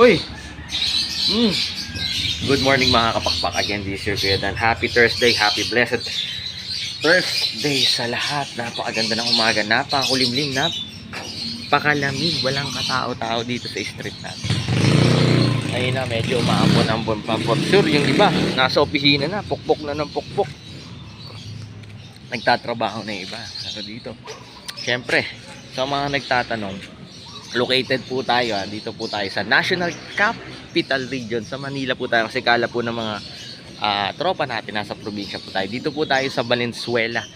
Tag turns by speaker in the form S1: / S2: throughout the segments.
S1: Uy! Good morning mga kapakpak. Again, this is your Kuya Dan. Happy Thursday, happy blessed Thursday sa lahat. Napakaganda ng umaga, napakakulimlim, napakalamig. Walang katao-tao dito sa street natin. Ayun na, medyo umaambon-ambon pa. For sure, yung iba, nasa opisina na, pukpok na ng pukpok. Nagtatrabaho na yung iba. Pero dito, syempre, sa mga nagtatanong, located po tayo, dito po tayo sa National Capital Region sa Manila po tayo, kasi kala po ng mga tropa natin nasa probinsya po tayo. Dito po tayo sa Valenzuela,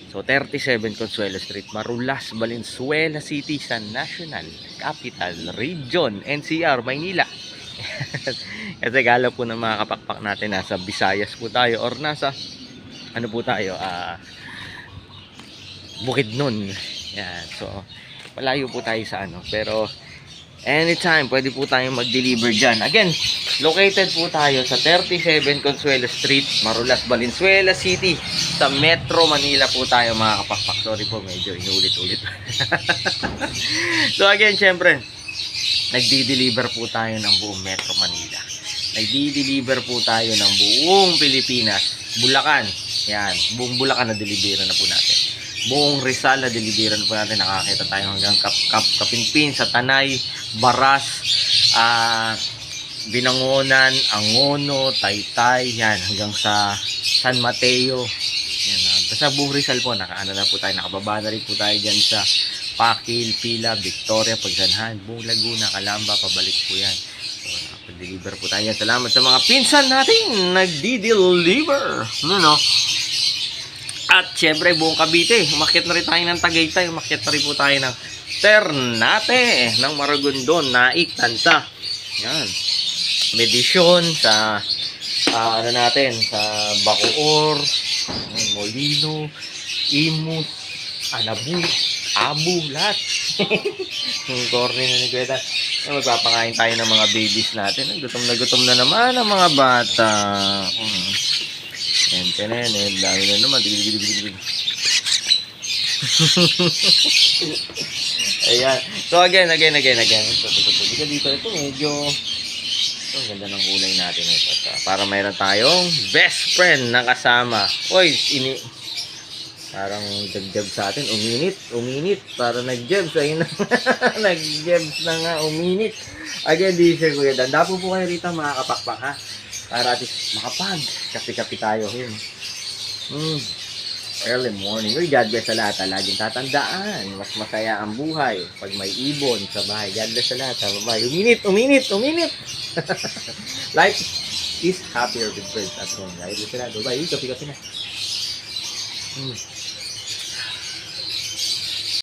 S1: so 37 Consuelo Street, Marulas, Valenzuela City, sa National Capital Region, NCR, Maynila. Kasi kala po ng mga kapakpak natin nasa Visayas po tayo, or nasa ano po tayo, Bukidnon. Yan, so malayo po tayo sa ano, pero anytime pwede po tayong mag-deliver dyan. Again, located po tayo sa 37 Consuelo Street, Marulas, Valenzuela City, sa Metro Manila po tayo mga kapakpak. Sorry po, medyo inulit-ulit. So again, syempre, nagdi-deliver po tayo ng buong Metro Manila. Nagdi-deliver po tayo ng buong Pilipinas. Bulacan, yan, buong Bulacan na deliver na po natin. Buong Rizal na deliveran po natin. Nakakita tayo hanggang Kapinpin, sa Tanay, Baras, Binangonan, Angono, Taytay, yan, hanggang sa San Mateo. Yan, sa buong Rizal po, nakaano na po tayo, nakababa na rin po tayo dyan sa Pakil, Pila, Victoria, Pagsanhan, buong Laguna, Calamba, pabalik po yan. So, nakapag-deliver po tayo. Salamat sa mga pinsan natin nagdi-deliver. No? At syempre buong Cavite, umakyat na rin tayo ng Tagaytay, umakyat na rin po tayo ng Ternate, ng Maragondon, Naik, Tansa. Yan. Medisyon sa ano natin, sa Bacoor, Molino, Imus, Anabu, Abu, lahat. Yung corny na ni Kuya Dan. Magpapakain tayo ng mga babies natin. Gutom na naman ang mga bata. Tenen, dami na naman. Ayan. So again. Dito, ito medyo, ito, ang ganda ng kulay natin ito. Para mayroon tayong best friend na kasama. Uy, parang nag-jab sa atin. Uminit. Para nag-jab sa ina. Nag-jabs na nga, uminit. Again, this is Kuya Dan. Dapo po kayo rito mga kapakpak, ha? Para at least makapag kapi-kapi tayo yun. Early morning. Uy, God bless sa lahat. Laging tatandaan, mas masaya ang buhay pag may ibon sa bahay. God bless sa lahat. Bye. Uminit. Life is happier with birds at home. God bless sa lahat. Bye. Kapi-kapi na.